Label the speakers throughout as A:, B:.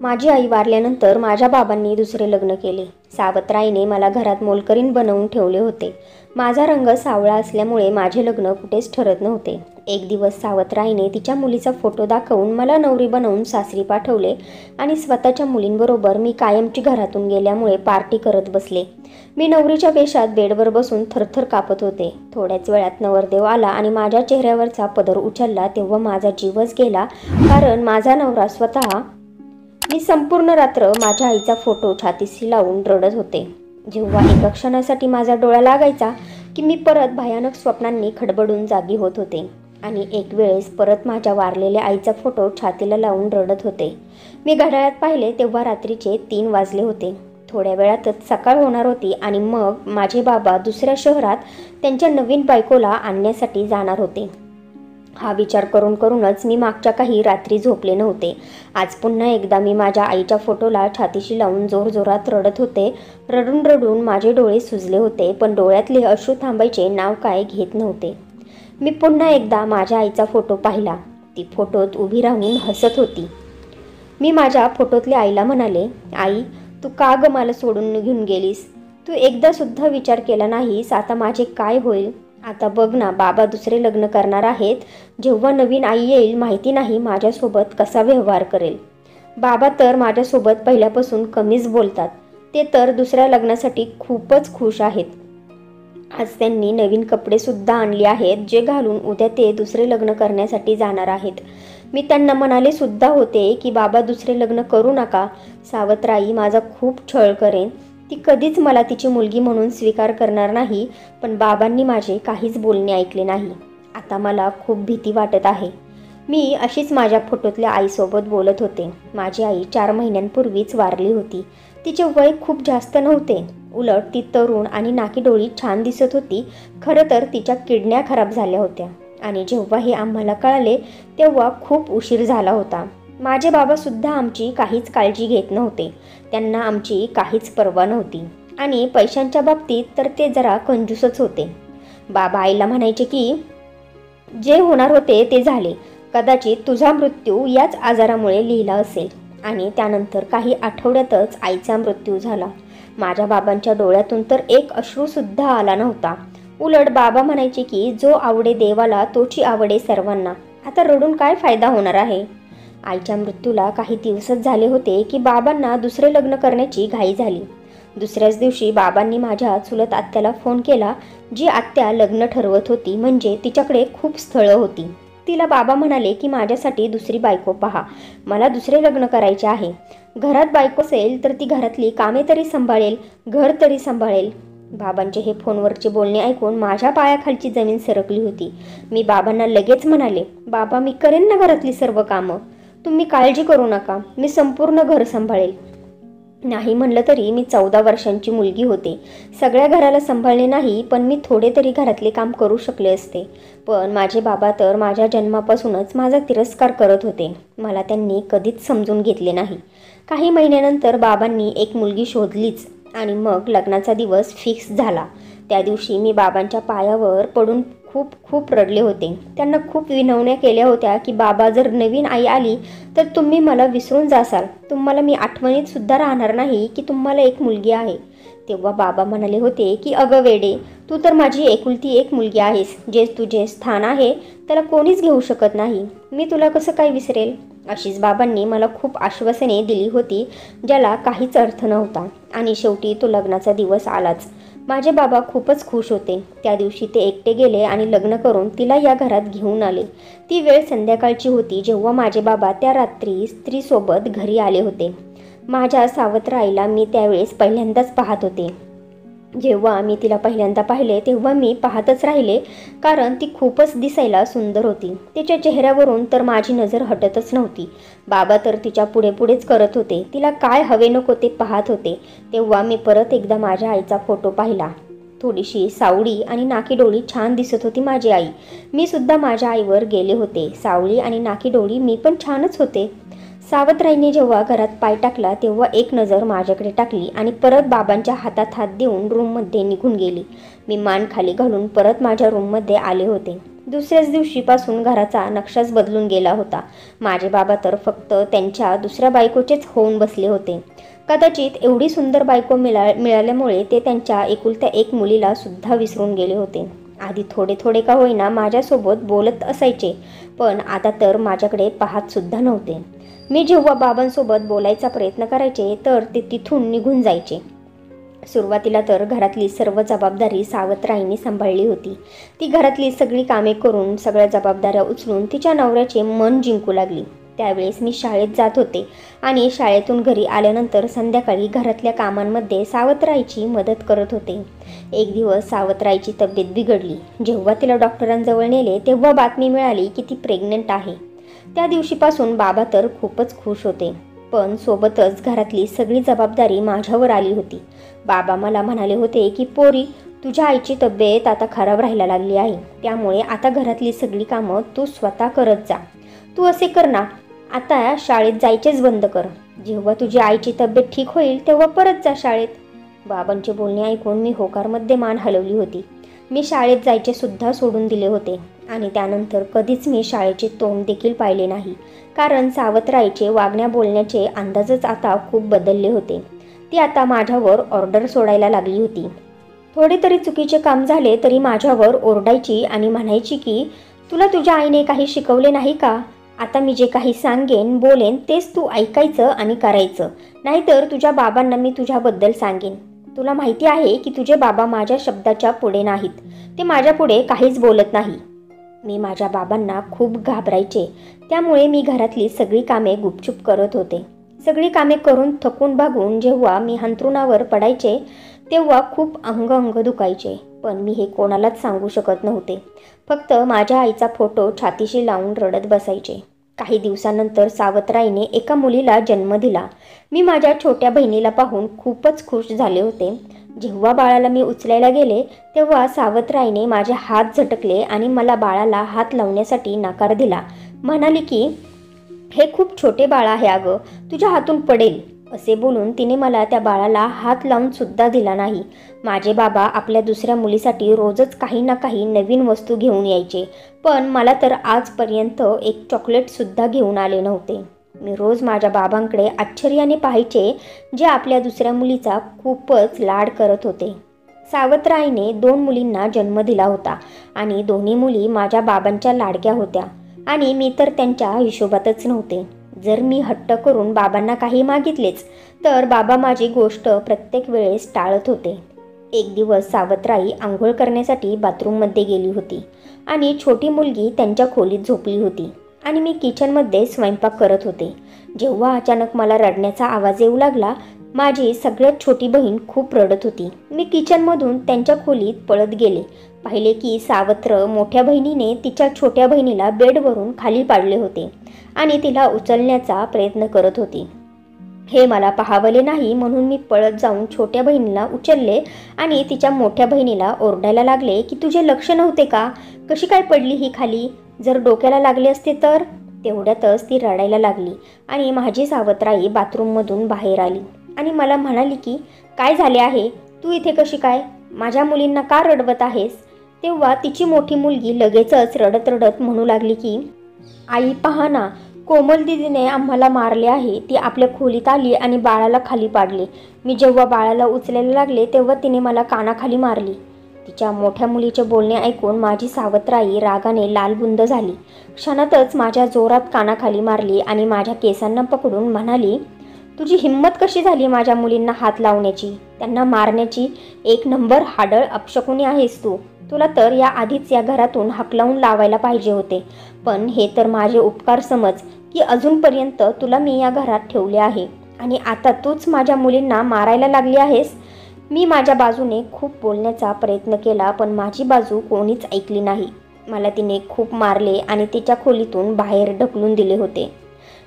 A: माझी आई वारल्यानंतर माझ्या बाबांनी दुसरे लग्न केले. सावत्राईने मला घरात मोलकरीण बनवून ठेवले होते. माझा रंग सावळा असल्यामुळे माझे लग्न कुठेच ठरत नव्हते. एक दिवस सावत्राईने तिच्या मुलीचा फोटो दाखवून मला नवरी बनवून सासरी पाठवले आणि स्वतःच्या मुलींबरोबर मी कायमची घरातून गेल्यामुळे पार्टी करत बसले. मी नवरीच्या वेशात बेडवर बसून थरथर कापत होते. थोड्याच वेळात नवरदेव आला आणि माझ्या चेहऱ्यावरचा पदर उचलला तेव्हा माझा जीवच गेला, कारण माझा नवरा स्वतः. मी संपूर्ण रात्र माझ्या आईचा फोटो छातीशी लावून रडत होते. जेव्हा एका क्षणासाठी माझा डोळा लागायचा की मी परत भयानक स्वप्नांनी खडबडून जागी होत होते आणि एक वेळेस परत माझ्या वारलेल्या आईचा फोटो छातीला लावून रडत होते. मी घड्याळात पाहिले तेव्हा रात्रीचे 3 वाजले होते. थोड्या वेळातच सकाळ होणार होती आणि मग माझे बाबा दुसऱ्या शहरात त्यांच्या नवीन बायकोला आणण्यासाठी जाणार होते. हा विचार करूनच मी मागच्या काही रात्री झोपले नव्हते. आज पुन्हा एकदा मी माझ्या आईच्या फोटोला छातीशी लावून जोरजोरात रडत होते. रडून रडून माझे डोळे सुजले होते, पण डोळ्यातले अश्रू थांबायचे नाव काय घेत नव्हते. मी पुन्हा एकदा माझ्या आईचा फोटो पाहिला. ती फोटोत उभी राहून हसत होती. मी माझ्या फोटोतल्या आईला म्हणाले, आई, तू का ग मला सोडून घेऊन गेलीस? तू एकदा सुद्धा विचार केला नाहीस आता माझे काय होईल? आता बघ ना, बाबा दुसरे लग्न करणार आहेत. जेव्हा नवीन आई येईल माहिती नाही माझ्यासोबत कसा व्यवहार करेल. बाबा तर माझ्यासोबत पहिल्यापासून कमीच बोलतात. ते तर दुसऱ्या लग्नासाठी खूपच खुश आहेत. आज त्यांनी नवीन कपडेसुद्धा आणले आहेत, जे घालून उद्या ते दुसरे लग्न करण्यासाठी जाणार आहेत. मी त्यांना म्हणाले सुद्धा होते की बाबा दुसरे लग्न करू नका. सावत्राई माझा खूप छळ करेन. ती कधीच मला तिची मुलगी म्हणून स्वीकार करणार नाही. पण बाबांनी माझे काहीच बोलणे ऐकले नाही. आता मला खूप भीती वाटत आहे. मी अशीच माझ्या फोटोतल्या आईसोबत बोलत होते. माझी आई 4 महिन्यांपूर्वीच वारली होती. तिचे वय खूप जास्त नव्हते. उलट ती तरुण आणि नाकीडोळी छान दिसत होती. खरं तर तिच्या किडन्या खराब झाल्या होत्या आणि जेव्हा हे आम्हाला कळाले तेव्हा खूप उशीर झाला होता. माझे बाबासुद्धा आमची काहीच काळजी घेत नव्हते. त्यांना आमची काहीच पर्वा नव्हती आणि पैशांच्या बाबतीत तर ते जरा कंजूसच होते. बाबा आईला म्हणायचे की जे होणार होते ते झाले. कदाचित तुझा मृत्यू याच आजारामुळे लिहिला असेल. आणि त्यानंतर काही आठवड्यातच आईचा मृत्यू झाला. माझ्या बाबांच्या डोळ्यातून तर एक अश्रूसुद्धा आला नव्हता. उलट बाबा म्हणायचे की जो आवडे देवाला तोची आवडे सर्वांना. आता रडून काय फायदा होणार आहे? आईच्या मृत्यूला काही दिवसच झाले होते की बाबांना दुसरे लग्न करण्याची घाई झाली. दुसऱ्याच दिवशी बाबांनी माझ्या चुलत आत्याला फोन केला. जी आत्या लग्न ठरवत होती, म्हणजे तिच्याकडे खूप स्थळं होती. तिला बाबा म्हणाले की माझ्यासाठी दुसरी बायको पहा. मला दुसरे लग्न करायचे आहे. घरात बायको असेल तर ती घरातली कामे तरी सांभाळेल, घर तरी सांभाळेल. बाबांचे हे फोनवरचे बोलणे ऐकून माझ्या पायाखालची जमीन सरकली होती. मी बाबांना लगेच म्हणाले, बाबा, मी करेन ना घरातली सर्व कामं. तुम्ही काळजी करू नका. मी संपूर्ण घर सांभाळेल. नाही म्हणलं तरी मी 14 वर्षांची मुलगी होते. सगळ्या घराला सांभाळले नाही, पण मी थोडे तरी घरातले काम करू शकले असते. पण माझे बाबा तर माझ्या जन्मापासूनच माझा तिरस्कार करत होते. मला त्यांनी कधीच समजून घेतले नाही. काही महिन्यानंतर बाबांनी एक मुलगी शोधलीच आणि मग लग्नाचा दिवस फिक्स झाला. त्या दिवशी मी बाबांच्या पायावर पडून खूप खूप रडले होते. त्यांना खूप विनवण्या केल्या होत्या की बाबा, जर नवीन आई आली तर तुम्ही मला विसरून जासाल. तुम्हाला मी आठवणीत सुद्धा राहणार नाही की तुम्हाला एक मुलगी आहे. तेव्हा बाबा म्हणाले होते की अगं वेडे, तू तर माझी एकुलती एक मुलगी आहेस. जे तुझे स्थान आहे त्याला कोणीच घेऊ शकत नाही. मी तुला कसं काय विसरेल? अशीच बाबांनी मला खूप आश्वासने दिली होती, ज्याला काहीच अर्थ नव्हता. आणि शेवटी तो लग्नाचा दिवस आलाच. माझे बाबा खूपच खुश होते. त्या दिवशी ते एकटे गेले आणि लग्न करून तिला या घरात घेऊन आले. ती वेळ संध्याकाळची होती जेव्हा माझे बाबा त्या रात्री स्त्रीसोबत घरी आले होते. माझ्या सावत्र आईला मी त्यावेळेस पहिल्यांदाच पाहत होते. जेव्हा मी तिला पहिल्यांदा पाहिले तेव्हा मी पाहतच राहिले, कारण ती खूपच दिसायला सुंदर होती. तिच्या चेहऱ्यावरून तर माझी नजर हटतच नव्हती. बाबा तर तिच्या पुढे पुढेच करत होते. तिला काय हवे नको ते पाहत होते. तेव्हा मी परत एकदा माझ्या आईचा फोटो पाहिला. थोडीशी सावळी आणि नाकीडोळी छान दिसत होती माझी आई. मी सुद्धा माझ्या आईवर गेले होते. सावळी आणि नाकीडोळी मी पण छानच होते. सावत्राईने जेव्हा घरात पाय टाकला तेव्हा एक नजर माझ्याकडे टाकली आणि परत बाबांच्या हातात हात देऊन रूममध्ये निघून गेली. मी मान खाली घालून परत माझ्या रूममध्ये आले होते. दुसऱ्याच दिवशीपासून घराचा नक्षाच बदलून गेला होता. माझे बाबा तर फक्त त्यांच्या दुसऱ्या बायकोचेच होऊन बसले होते. कदाचित एवढी सुंदर बायको मिळाल्यामुळे ते त्यांच्या एकुलत्या एक मुलीला सुद्धा विसरून गेले होते. आधी थोडे थोडे का होईना माझ्यासोबत बोलत असायचे, पण आता तर माझ्याकडे पाहत सुद्धा नव्हते. मी जेव्हा बाबांसोबत बोलायचा प्रयत्न करायचे तर ते तिथून निघून जायचे. सुरुवातीला तर घरातली सर्व जबाबदारी सावत्राईने सांभाळली होती. ती घरातली सगळी कामे करून सगळ्या जबाबदाऱ्या उचलून तिच्या नवऱ्याचे मन जिंकू लागली. त्यावेळेस मी शाळेत जात होते आणि शाळेतून घरी आल्यानंतर संध्याकाळी घरातल्या कामांमध्ये सावत्राईची मदत करत होते. एक दिवस सावत्राईची तब्येत बिघडली. जेव्हा तिला डॉक्टरांजवळ नेले तेव्हा बातमी मिळाली की ती प्रेग्नंट आहे. त्या दिवशीपासून बाबा तर खूपच खुश होते, पण सोबतच घरातली सगळी जबाबदारी माझ्यावर आली होती. बाबा मला म्हणाले होते की पोरी, तुझ्या आईची तब्येत आता खराब राहायला लागली आहे, त्यामुळे आता घरातली सगळी कामं तू स्वतः करत जा. तू असे कर ना, आता शाळेत जायचेच बंद कर. जेव्हा तुझी आईची तब्येत ठीक होईल तेव्हा परत जा शाळेत. बाबांचे बोलणे ऐकून मी होकारमध्ये मान हलवली होती. मी शाळेत जायचे सुद्धा सोडून दिले होते आणि त्यानंतर कधीच मी शाळेचे तोंड देखील पाहिले नाही, कारण सावत्राईचे वागण्या बोलण्याचे अंदाजच आता खूप बदलले होते. ती आता माझ्यावर ऑर्डर सोडायला लागली होती. थोडे तरी चुकीचे काम झाले तरी माझ्यावर ओरडायची आणि म्हणायची की तुला तुझ्या आईने काही शिकवले नाही का? आता मी जे काही सांगेन बोलेन तेच तू ऐकायचं आणि करायचं, नाहीतर तुझ्या बाबांना मी तुझ्याबद्दल सांगेन. तुला माहिती आहे की तुझे बाबा माझ्या शब्दाच्या पुढे नाहीत, ते माझ्या पुढे काहीच बोलत नाही. मी माझ्या बाबांना खूप घाबरायचे, त्यामुळे मी घरातली सगळी कामे गुपचूप करत होते. सगळी कामे करून थकून भागून जेव्हा मी अंथरुणावर पडायचे तेव्हा खूप अंग दुखायचे, पण मी हे कोणालाच सांगू शकत नव्हते. फक्त माझ्या आईचा फोटो छातीशी लावून रडत बसायचे. काही दिवसानंतर सावत्राईने एका मुलीला जन्म दिला. मी माझ्या छोट्या बहिणीला पाहून खूपच खुश झाले होते. जेव्हा बाळाला मी उचलायला गेले तेव्हा सावत्राईने माझे हात झटकले आणि मला बाळाला हात लावण्यासाठी नकार दिला. म्हणाली की हे खूप छोटे बाळ आहे अगं, तुझ्या हातून पडेल. असे बोलून तिने मला त्या बाळाला हात लावून सुद्धा दिला नाही. माझे बाबा आपल्या दुसऱ्या मुलीसाठी रोजच काही ना काही नवीन वस्तू घेऊन यायचे, पण मला तर आजपर्यंत एक चॉकलेट सुद्धा घेऊन आले नव्हते. मी रोज माझ्या बाबांकडे आश्चर्याने पाहायचे, जे आपल्या दुसऱ्या मुलीचा खूपच लाड करत होते. सावत्राईने 2 मुलींना जन्म दिला होता आणि दोन्ही मुली माझ्या बाबांच्या लाडक्या होत्या आणि मी तर त्यांच्या हिशोबातच नव्हते. जर मी हट्ट करून बाबांना काही मागितलेच तर बाबा माझी गोष्ट प्रत्येक वेळेस टाळत होते. एक दिवस सावत्राई आंघोळ करण्यासाठी बाथरूममध्ये गेली होती आणि छोटी मुलगी त्यांच्या खोलीत झोपली होती आणि मी किचनमध्ये स्वयंपाक करत होते. जेव्हा अचानक मला रडण्याचा आवाज येऊ लागला. माझी सगळ्यात छोटी बहीण खूप रडत होती. मी किचनमधून त्यांच्या खोलीत पळत गेले. पाहिले की सावत्र मोठ्या बहिणीने तिच्या छोट्या बहिणीला बेडवरून खाली पाडले होते आणि तिला उचलण्याचा प्रयत्न करत होती. हे मला पाहावले नाही म्हणून मी पळत जाऊन छोट्या बहिणीला उचलले आणि तिच्या मोठ्या बहिणीला ओरडायला लागले की तुझे लक्ष नव्हते का? कशी काय पडली ही खाली? जर डोक्याला लागले असते तर? तेवढ्यातच ती रडायला लागली आणि माझी सावत्राई बाथरूममधून बाहेर आली आणि मला म्हणाली की काय झाले आहे? तू इथे कशी काय? माझ्या मुलींना का रडवत आहेस? तेव्हा तिची मोठी मुलगी लगेचच रडत रडत म्हणू लागली की आई पहा ना, कोमल दीदीने आम्हाला मारले आहे. ती आपल्या खोलीत आली आणि बाळाला खाली पाडले. मी जेव्हा बाळाला उचलायला लागले तेव्हा तिने मला कानाखाली मारली. तिच्या मोठ्या मुलीचे बोलणे ऐकून माझी सावत्राई रागाने लालबुंद झाली. क्षणातच माझ्या जोरात कानाखाली मारली आणि माझ्या केसांना पकडून म्हणाली, तुझी हिंमत कशी झाली माझ्या मुलींना हात लावण्याची, त्यांना मारण्याची? 1 नंबर हाडळ अपशकुनी आहेस तू. तुला तर या आधीच या घरातून हाकलावून लावायला पाहिजे होते, पण हे तर माझे उपकार समज की अजूनपर्यंत तुला मी या घरात ठेवले आहे आणि आता तूच माझ्या मुलींना मारायला लागली आहेस. मी माझ्या बाजूने खूप बोलण्याचा प्रयत्न केला, पण माझी बाजू कोणीच ऐकली नाही. मला तिने खूप मारले आणि तिच्या खोलीतून बाहेर ढकलून दिले होते.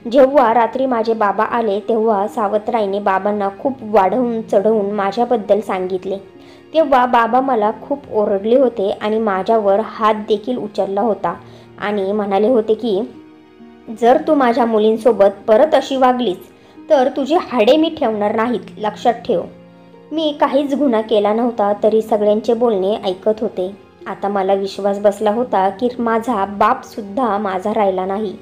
A: जेव्हा रात्री माझे बाबा आले तेव्हा सावत्राईने बाबांना खूप वाढवून चढवून माझ्याबद्दल सांगितले. तेव्हा बाबा मला खूप ओरडले होते आणि माझ्यावर हात देखील उचलला होता आणि म्हणाले होते की जर तू माझ्या मुलींसोबत परत अशी वागलीस तर तुझे हाडे मी ठेवणार नाहीत, लक्षात ठेव. मी काहीच गुन्हा केला नव्हता तरी सगळ्यांचे बोलणे ऐकत होते आता मला विश्वास बसला होता की माझा बापसुद्धा माझा राहिला नाही.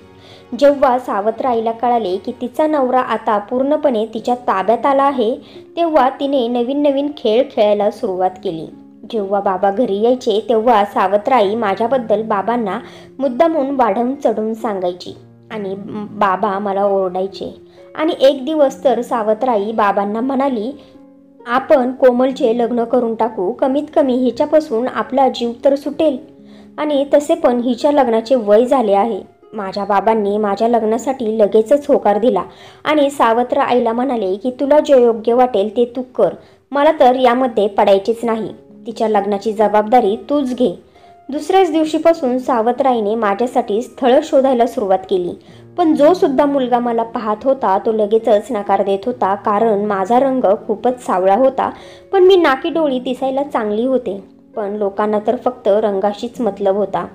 A: जेव्हा सावत्रआईला कळाले की तिचा नवरा आता पूर्णपणे तिच्या ताब्यात आला आहे, तेव्हा तिने नवीन नवीन खेळ खेळायला सुरुवात केली. जेव्हा बाबा घरी यायचे तेव्हा सावत्रआई माझ्याबद्दल बाबांना मुद्दामून वाढवून चढवून सांगायची आणि बाबा मला ओरडायचे. आणि एक दिवस तर सावत्रआई बाबांना म्हणाली, आपण कोमलचे लग्न करून टाकू, कमीत कमी हिच्यापासून आपला जीव तर सुटेल. आणि तसे पण हिच्या लग्नाचे वय झाले आहे. माझ्या बाबांनी माझ्या लग्नासाठी लगेचच होकार दिला आणि सावत्रआईला म्हणाले की तुला जे योग्य वाटेल ते तू कर, मला तर यामध्ये पडायचेच नाही. तिच्या लग्नाची जबाबदारी तूच घे. दुसऱ्याच दिवशीपासून सावत्रआईने माझ्यासाठी स्थळ शोधायला सुरुवात केली. पण जो सुद्धा मुलगा मला पाहत होता तो लगेचच नकार देत होता, कारण माझा रंग खूपच सावळा होता. पण मी नाकी डोळी दिसायला चांगली होते. पण लोकांना तर फक्त रंगाशीच मतलब होता.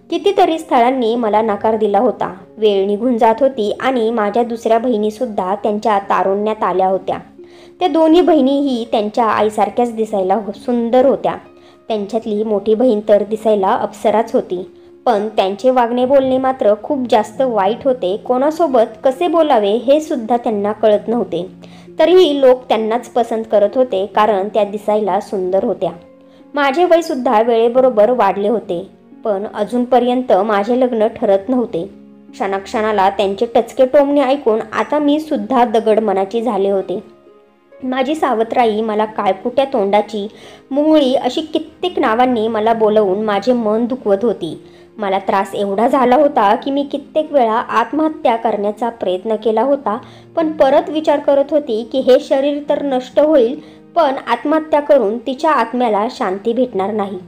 A: कितीतरी स्थळांनी मला नकार दिला होता. वेळ निघून जात होती आणि माझ्या दुसऱ्या बहिणीसुद्धा त्यांच्या तारुण्यात आल्या होत्या. त्या दोन्ही बहिणीही त्यांच्या आईसारख्याच दिसायला सुंदर होत्या. त्यांच्यातली मोठी बहीण तर दिसायला अप्सराच होती. पण त्यांचे वागणे बोलणे मात्र खूप जास्त वाईट होते. कोणासोबत कसे बोलावे हे सुद्धा त्यांना कळत नव्हते. तरीही लोक त्यांनाच पसंत करत होते, कारण त्या दिसायला सुंदर होत्या. माझे वयसुद्धा वेळेबरोबर वाढले होते. पण अजूनपर्यंत माझे लग्न ठरत नव्हते. क्षणाक्षणाला त्यांचे टचके टोमणे ऐकून आता मी सुद्धा दगड मनाची झाले होते. माझी सावत्रआई मला काळकुट्या तोंडाची, मुंगळी अशी कित्येक नावांनी मला बोलवून माझे मन दुखवत होती. मला त्रास एवढा झाला होता की मी कित्येक वेळा आत्महत्या करण्याचा प्रयत्न केला होता. पण परत विचार करत होती की हे शरीर तर नष्ट होईल, पण आत्महत्या करून तिच्या आत्म्याला शांती भेटणार नाही.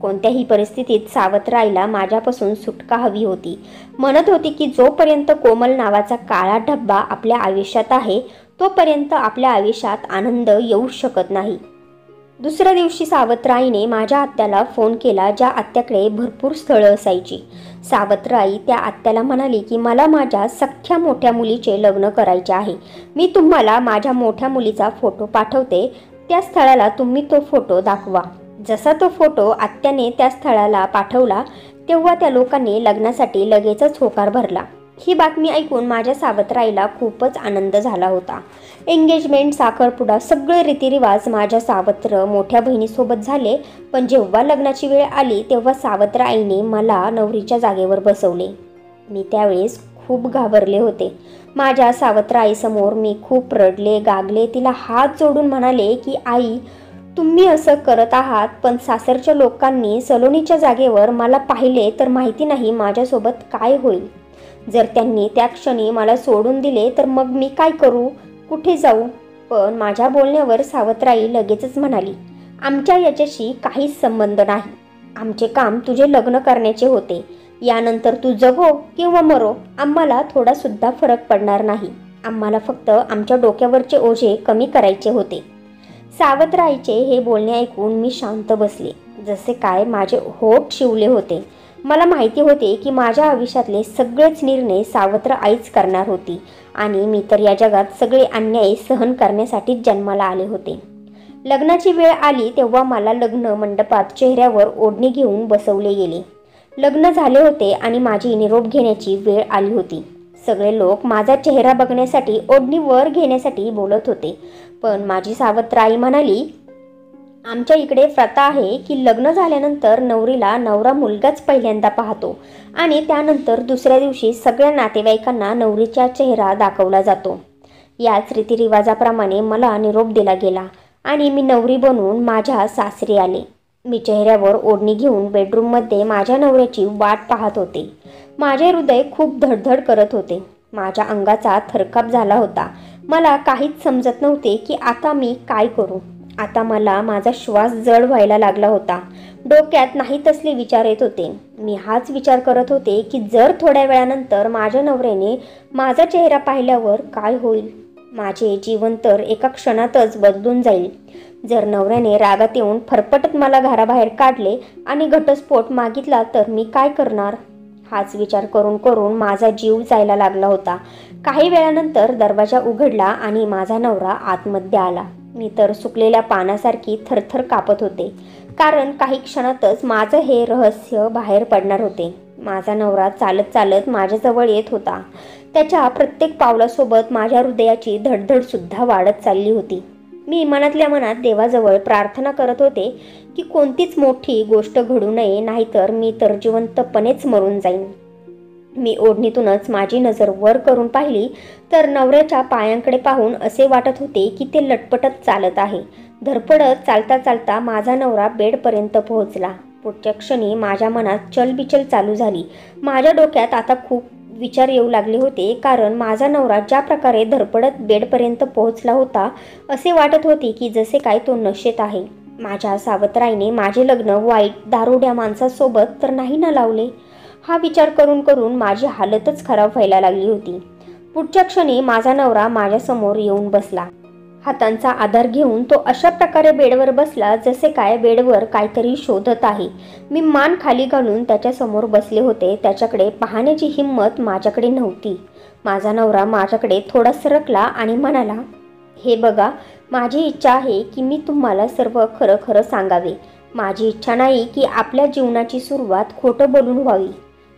A: कोणत्याही परिस्थितीत सावत्रआईला माझ्यापासून सुटका हवी होती. म्हणत होती की जोपर्यंत कोमल नावाचा काळा डब्बा आपल्या आयुष्यात आहे तोपर्यंत आपल्या आयुष्यात आनंद येऊ शकत नाही. दुसऱ्या दिवशी सावत्रआईने माझ्या आत्याला फोन केला, ज्या आत्याकडे भरपूर स्थळं असायची. सावत्रआई त्या आत्याला म्हणाली की मला माझ्या सख्ख्या मोठ्या मुलीचे लग्न करायचे आहे. मी तुम्हाला माझ्या मोठ्या मुलीचा फोटो पाठवते. त्या स्थळाला तुम्ही तो फोटो दाखवा. जसा तो फोटो आत्याने त्या स्थळाला पाठवला तेव्हा त्या लोकांनी लग्नासाठी लगेचच होकार भरला. ही बातमी ऐकून माझ्या सावत्रआईला खूपच आनंद झाला होता. एंगेजमेंट, साखरपुडा सगळे रीतिरिवाज माझ्या सावत्र मोठ्या बहिणीसोबत झाले. पण जेव्हा लग्नाची वेळ आली तेव्हा सावत्रआईने मला नवरीच्या जागेवर बसवले. मी त्यावेळेस खूप घाबरले होते. माझ्या सावत्रआईसमोर मी खूप रडले, गागले. तिला हात जोडून म्हणाले की आई, तुम्ही असं करत आहात, पण सासरच्या लोकांनी सलोनीच्या जागेवर मला पाहिले तर माहिती नाही माझ्यासोबत काय होईल. जर त्यांनी त्या क्षणी मला सोडून दिले तर मग मी काय करू, कुठे जाऊ. पण माझ्या बोलण्यावर सावत्रआई लगेचच म्हणाली, आमच्या याच्याशी काहीच संबंध नाही. आमचे काम तुझे लग्न करण्याचे होते. यानंतर तू जगो किंवा मरो, आम्हाला थोडासुद्धा फरक पडणार नाही. आम्हाला फक्त आमच्या डोक्यावरचे ओझे कमी करायचे होते. सावत्रआईचे हे बोलणे ऐकून मी शांत बसले. जसे काय माझे होठ शिवले होते. मला माहिती होते की माझ्या आयुष्यातले सगळेच निर्णय सावत्रआईच करणार होती आणि मी तर या जगात सगळे अन्याय सहन करण्यासाठीच जन्माला आले होते. लग्नाची वेळ आली तेव्हा मला लग्न मंडपात चेहऱ्यावर ओढणी घेऊन बसवले गेले. लग्न झाले होते आणि माझी निरोप घेण्याची वेळ आली होती. सगळे लोक माझा चेहरा बघण्यासाठी ओढणी वर घेण्यासाठी बोलत होते. पण माझी सावत्रआई म्हणाली, आमच्या इकडे प्रथा आहे की लग्न झाल्यानंतर नवरीला नवरा मुलगाच पहिल्यांदा पाहतो आणि त्यानंतर दुसऱ्या दिवशी सगळ्या नातेवाईकांना नवरीचा चेहरा दाखवला जातो. याच रीतिरिवाजाप्रमाणे मला निरोप दिला गेला आणि मी नवरी बनवून माझ्या सासरी आले. मी चेहऱ्यावर ओढणी घेऊन बेडरूममध्ये माझ्या नवऱ्याची वाट पाहत होते. माझे हृदय खूप धडधड करत होते. माझ्या अंगाचा थरकाप झाला होता. मला काहीच समजत नव्हते की आता मी काय करू. आता मला माझा श्वास जड व्हायला लागला होता. डोक्यात नाही तसले विचार येत होते. मी हाच विचार करत होते की जर थोड्या वेळानंतर माझ्या नवऱ्याने माझा चेहरा पाहिल्यावर काय होईल. माझे जीवन तर एका क्षणातच बदलून जाईल. जर नवऱ्याने रागात येऊन फरफटत मला घराबाहेर काढले आणि घटस्फोट मागितला तर मी काय करणार. हाच विचार करून करून माझा जीव जायला लागला होता. काही वेळानंतर दरवाजा उघडला आणि माझा नवरा आतमध्ये आला. मी तर सुकलेल्या पानासारखी थरथर कापत होते. कारण काही क्षणातच माझं हे रहस्य बाहेर पडणार होते. माझा नवरा चालत चालत माझ्याजवळ येत होता. त्याच्या प्रत्येक पावलासोबत माझ्या हृदयाची धडधडसुद्धा वाढत चालली होती. मी मनातल्या मनात देवाजवळ प्रार्थना करत होते की कोणतीच मोठी गोष्ट घडू नये, नाहीतर मी तर जिवंतपणेच मरून जाईन. मी ओढणीतूनच माझी नजर वर करून पाहिली तर नवऱ्याच्या पायांकडे पाहून असे वाटत होते की ते लटपटत चालत आहे. धडपडत चालता चालता माझा नवरा बेडपर्यंत पोहोचला. पुढच्या क्षणी माझ्या मनात चलबिचल चालू झाली. माझ्या डोक्यात आता खूप विचार येऊ लागले होते, कारण माझा नवरा ज्या प्रकारे धडपडत बेडपर्यंत पोहोचला होता असे वाटत होते की जसे काय तो नशेत आहे. माझ्या सावत्राईने माझे लग्न वाईट दारुड्या माणसासोबत तर नाही ना लावले. हा विचार करून करून माझी हालतच खराब व्हायला लागली होती. पुढच्या क्षणी माझा नवरा माझ्यासमोर येऊन बसला. हातांचा आधार घेऊन तो अशा प्रकारे बेडवर बसला जसे काय बेडवर काहीतरी शोधत आहे. मी मान खाली घालून त्याच्यासमोर बसले होते. त्याच्याकडे पाहण्याची हिंमत माझ्याकडे नव्हती. माझा नवरा माझ्याकडे थोडा सरकला आणि म्हणाला, हे बघा, माझी इच्छा आहे की मी तुम्हाला सर्व खरं खरं सांगावे. माझी इच्छा नाही की आपल्या जीवनाची सुरुवात खोटं बोलून व्हावी.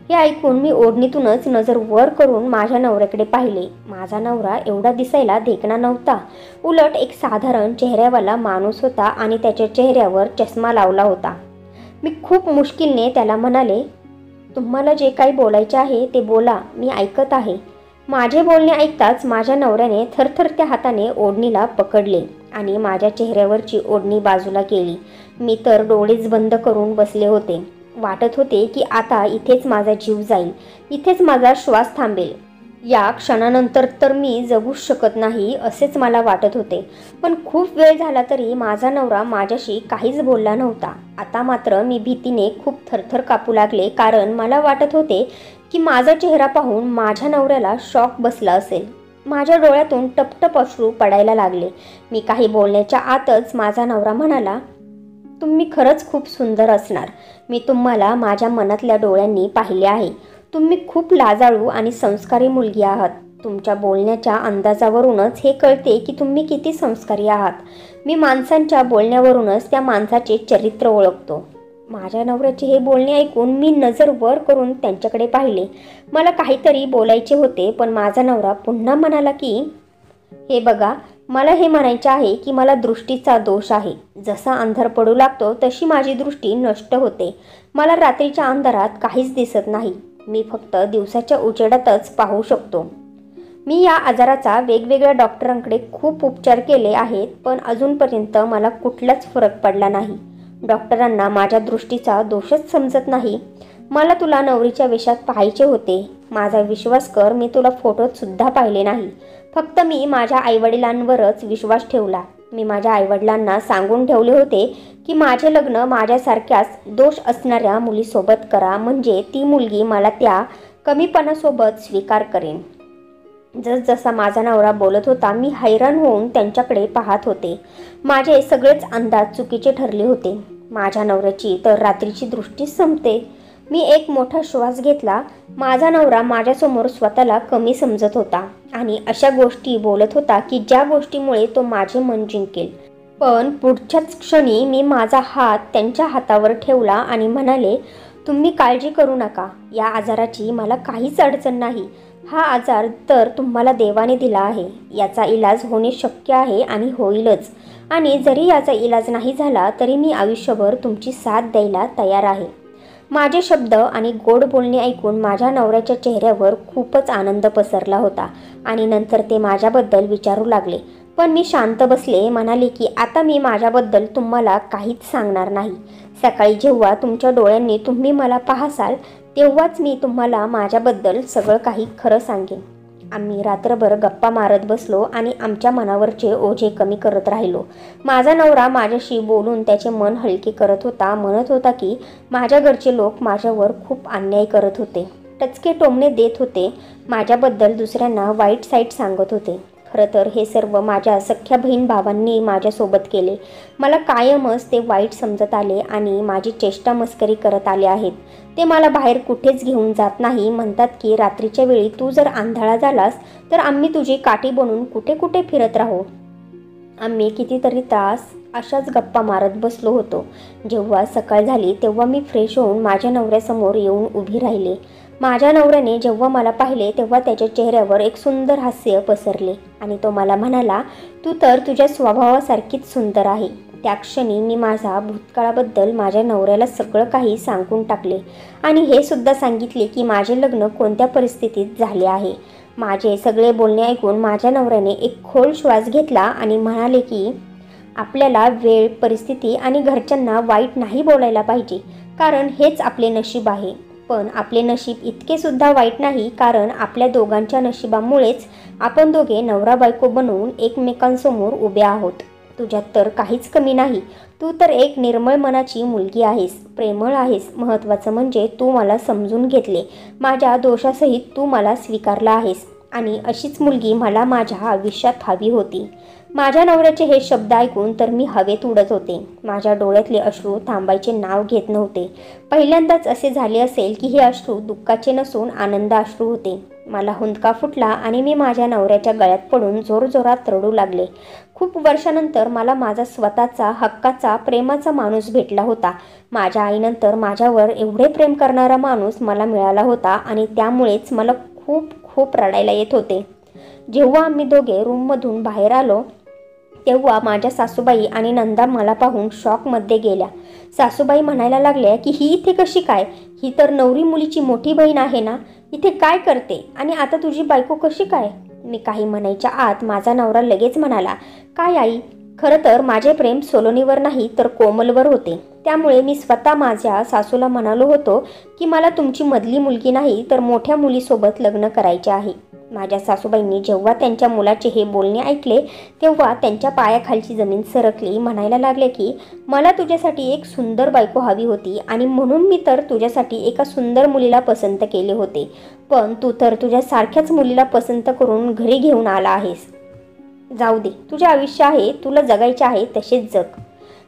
A: हे ऐकून मी ओढणीतूनच नजर वर करून माझ्या नवऱ्याकडे पाहिले. माझा नवरा एवढा दिसायला देखणा नव्हता. उलट एक साधारण चेहऱ्यावाला माणूस होता आणि त्याच्या चेहऱ्यावर चष्मा लावला होता. मी खूप मुश्किलने त्याला म्हणाले, तुम्हाला जे काही बोलायचे आहे ते बोला, मी ऐकत आहे. माझे बोलणे ऐकताच माझ्या नवऱ्याने थरथरत्या हाताने ओढणीला पकडले आणि माझ्या चेहऱ्यावरची ओढणी बाजूला केली. मी तर डोळेच बंद करून बसले होते. वाटत होते की आता इथेच माझा जीव जाईल, इथेच माझा श्वास थांबेल. या क्षणानंतर तर मी जगूच शकत नाही असेच मला वाटत होते. पण खूप वेळ झाला तरी माझा नवरा माझ्याशी काहीच बोलला नव्हता. आता मात्र मी भीतीने खूप थरथर कापू लागले, कारण मला वाटत होते की माझा चेहरा पाहून माझ्या नवऱ्याला शॉक बसला असेल. माझ्या डोळ्यातून टपटप अश्रू पडायला लागले. मी काही बोलण्याच्या आतच माझा नवरा म्हणाला, तुम्ही खरंच खूप सुंदर असणार. मी तुम्हाला माझ्या मनातल्या डोळ्यांनी पाहिले आहे. तुम्ही खूप लाजाळू आणि संस्कारी मुलगी आहात. तुमच्या बोलण्याच्या अंदाजावरूनच हे कळते की तुम्ही किती संस्कारी आहात. मी माणसांच्या बोलण्यावरूनच त्या माणसाचे चरित्र ओळखतो. माझ्या नवऱ्याचे हे बोलणे ऐकून मी नजर वर करून त्यांच्याकडे पाहिले. मला काहीतरी बोलायचे होते, पण माझा नवरा पुन्हा म्हणाला की, हे बघा, मला हे म्हणायचे आहे की मला दृष्टीचा दोष आहे. जसा अंधार पडू लागतो तशी माझी दृष्टी नष्ट होते. मला रात्रीच्या अंधारात काहीच दिसत नाही. मी फक्त दिवसाच्या उजेडातच पाहू शकतो. मी या आजाराचा वेगवेगळ्या डॉक्टरांकडे खूप उपचार केले आहेत, पण अजूनपर्यंत मला कुठलाच फरक पडला नाही. डॉक्टरांना माझ्या दृष्टीचा दोषच समजत नाही. मला तुला नवरीच्या वेशात पाहायचे होते. माझा विश्वास कर, मी तुला फोटोत सुद्धा पाहिले नाही. फक्त मी माझ्या आईवडिलांवरच विश्वास ठेवला. मी माझ्या आईवडिलांना सांगून ठेवले होते की माझे लग्न माझ्यासारख्याच दोष असणाऱ्या मुलीसोबत करा, म्हणजे ती मुलगी मला त्या कमीपणासोबत स्वीकार करेन. जसजसा माझा नवरा बोलत होता मी हैराण होऊन त्यांच्याकडे पाहत होते. माझे सगळेच अंदाज चुकीचे ठरले होते. माझ्या नवऱ्याची तर रात्रीची दृष्टीच संपते. मी एक मोठा श्वास घेतला. माझा नवरा माझ्यासमोर स्वतःला कमी समजत होता आणि अशा गोष्टी बोलत होता की ज्या गोष्टीमुळे तो माझे मन जिंकेल. पण पुढच्याच क्षणी मी माझा हात त्यांच्या हातावर ठेवला आणि म्हणाले, तुम्ही काळजी करू नका. या आजाराची मला काहीच अडचण नाही. हा आजार तर तुम्हाला देवाने दिला आहे. याचा इलाज होणे शक्य आहे आणि होईलच. आणि जरी याचा इलाज नाही झाला तरी मी आयुष्यभर तुमची साथ द्यायला तयार आहे. माझे शब्द आणि गोड बोलणे ऐकून माझ्या नवऱ्याच्या चेहऱ्यावर खूपच आनंद पसरला होता आणि नंतर ते माझ्याबद्दल विचारू लागले. पण मी शांत बसले. म्हणाले की आता मी माझ्याबद्दल तुम्हाला काहीच सांगणार नाही. सकाळी जेव्हा तुमच्या डोळ्यांनी तुम्ही मला पाहासाल तेव्हाच मी तुम्हाला माझ्याबद्दल सगळं काही खरं सांगेन. आम्ही रात्रभर गप्पा मारत बसलो आणि आमच्या मनावरचे ओझे कमी करत राहिलो. माझा नवरा माझ्याशी बोलून त्याचे मन हलके करत होता. म्हणत होता की माझ्या घरचे लोक माझ्यावर खूप अन्याय करत होते, टचके टोमणे देत होते, माझ्याबद्दल दुसऱ्यांना वाईट साईट सांगत होते. खरं तर हे सर्व माझ्या सख्ख्या बहीण भावांनी माझ्यासोबत केले. मला कायमच ते वाईट समजत आले आणि माझी चेष्टा मस्करी करत आले आहेत. ते मला बाहेर कुठेच घेऊन जात नाही. म्हणतात की रात्रीच्या वेळी तू जर आंधळा झालास तर आम्ही तुझी काठी बनून कुठे कुठे फिरत राहू. आम्ही कितीतरी त्रास अशाच गप्पा मारत बसलो होतो. जेव्हा सकाळ झाली तेव्हा मी फ्रेश होऊन माझ्या नवऱ्यासमोर येऊन उभी राहिले. माझ्या नवऱ्याने जेव्हा मला पाहिले तेव्हा त्याच्या चेहऱ्यावर एक सुंदर हास्य पसरले आणि तो मला म्हणाला, तू तर तुझ्या स्वभावासारखीच सुंदर आहे. त्या क्षणी मी माझा भूतकाळाबद्दल माझ्या नवऱ्याला सगळं काही सांगून टाकले आणि हे सुद्धा सांगितले की माझे लग्न कोणत्या परिस्थितीत झाले आहे. माझे सगळे बोलणे ऐकून माझ्या नवऱ्याने एक खोल श्वास घेतला आणि म्हणाले की आपल्याला वेळ, परिस्थिती आणि घरच्यांना वाईट नाही बोलायला पाहिजे, कारण हेच आपले नशीब आहे. पण आपले नशीब इतके सुद्धा वाईट नाही, कारण आपल्या दोघांच्या नशिबामुळेच आपण दोघे नवरा बायको बनवून एकमेकांसमोर उभे आहोत. तुझ्यात तर काहीच कमी नाही. तू तर एक निर्मळ मनाची मुलगी आहेस, प्रेमळ आहेस. महत्त्वाचं म्हणजे तू मला समजून घेतले. माझ्या दोषासहित तू मला स्वीकारला आहेस आणि अशीच मुलगी मला माझ्या आयुष्यात हवी होती. माझ्या नवऱ्याचे हे शब्द ऐकून तर मी हवेत उडत होते. माझ्या डोळ्यातले अश्रू थांबायचे नाव घेत नव्हते. पहिल्यांदाच असे झाले असेल की हे अश्रू दुःखाचे नसून आनंद अश्रू होते. मला हुंदका फुटला आणि मी माझ्या नवऱ्याच्या गळ्यात पडून जोरजोरात रडू लागले. खूप वर्षानंतर मला माझा स्वतःचा हक्काचा प्रेमाचा माणूस भेटला होता. माझ्या आईनंतर माझ्यावर एवढे प्रेम करणारा माणूस मला मिळाला होता आणि त्यामुळेच मला खूप खूप रडायला येत होते. जेव्हा आम्ही दोघे रूममधून बाहेर आलो तेव्हा माझ्या सासूबाई आणि नंदा मला पाहून शॉकमध्ये गेल्या. सासूबाई म्हणायला लागल्या की ही इथे कशी काय? ही तर नवरी मुलीची मोठी बहीण आहे ना, इथे काय करते? आणि आता तुझी बायको कशी काय? मी काही म्हणायच्या आत माझा नवरा लगेच म्हणाला, काय आई, खरं तर माझे प्रेम सोलोनीवर नाही तर कोमलवर होते. त्यामुळे मी स्वतः माझ्या सासूला म्हणालो होतो की मला तुमची मधली मुलगी नाही तर मोठ्या मुलीसोबत लग्न करायचे आहे. माझ्या सासूबाईंनी जेव्हा त्यांच्या मुलाचे हे बोलणे ऐकले तेव्हा त्यांच्या पायाखालची जमीन सरकली. म्हणायला लागले की मला तुझ्यासाठी एक सुंदर बायको हवी होती आणि म्हणून मी तर तुझ्यासाठी एका सुंदर मुलीला पसंत केले होते, पण तू तर तुझ्या सारख्याच मुलीला पसंत करून घरी घेऊन आला आहेस. जाऊ दे, तुझे आयुष्य आहे, तुला जगायचे आहे तसेच जग.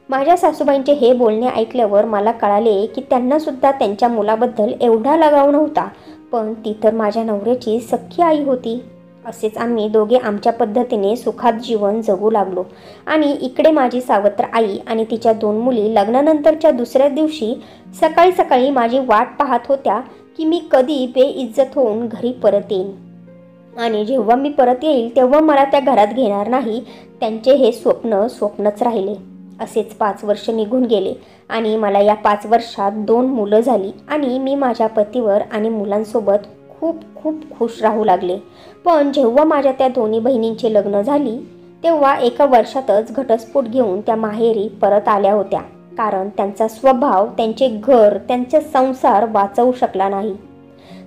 A: माझ्या सासूबाईंचे हे बोलणे ऐकल्यावर मला कळाले की त्यांनासुद्धा त्यांच्या मुलाबद्दल एवढा लगाव नव्हता, पण ती तर माझ्या नवऱ्याची सख्खी आई होती. असेच आम्ही दोघे आमच्या पद्धतीने सुखात जीवन जगू लागलो. आणि इकडे माझी सावत्र आई आणि तिच्या 2 मुली लग्नानंतरच्या दुसऱ्या दिवशी सकाळी सकाळी माझी वाट पाहत होत्या की मी कधी बेइज्जत होऊन घरी परत येईन. आणि जेव्हा मी परत येईल तेव्हा मला त्या घरात घेणार नाही. त्यांचे हे स्वप्नच राहिले. असेच 5 वर्ष निघून गेले आणि मला या 5 वर्षात 2 मुलं झाली आणि मी माझ्या पतीवर आणि मुलांसोबत खूप खूप खुश राहू लागले. पण जेव्हा माझ्या त्या दोन्ही बहिणींची लग्न झाली तेव्हा एका वर्षातच घटस्फोट घेऊन त्या माहेरी परत आल्या होत्या, कारण त्यांचा स्वभाव, त्यांचे घर, त्यांचा संसार वाचवू शकला नाही.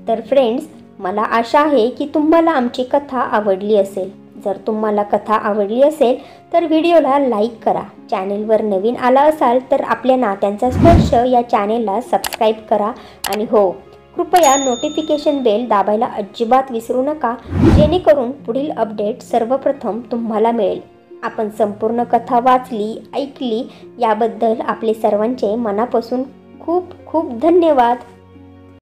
A: तर फ्रेंड्स, मला आशा आहे की तुम्हाला आमची कथा आवडली असेल. जर तुम्हाला कथा आवडली असेल तर व्हिडिओला लाईक करा. चॅनेलवर नवीन आला असाल तर आपल्या नात्यांचा स्पर्श या चॅनेलला सबस्क्राईब करा आणि हो, कृपया नोटिफिकेशन बेल दाबायला अजिबात विसरू नका, जेणेकरून पुढील अपडेट सर्वप्रथम तुम्हाला मिळेल. आपण संपूर्ण कथा वाचली, ऐकली याबद्दल आपले सर्वांचे मनापासून खूप खूप धन्यवाद.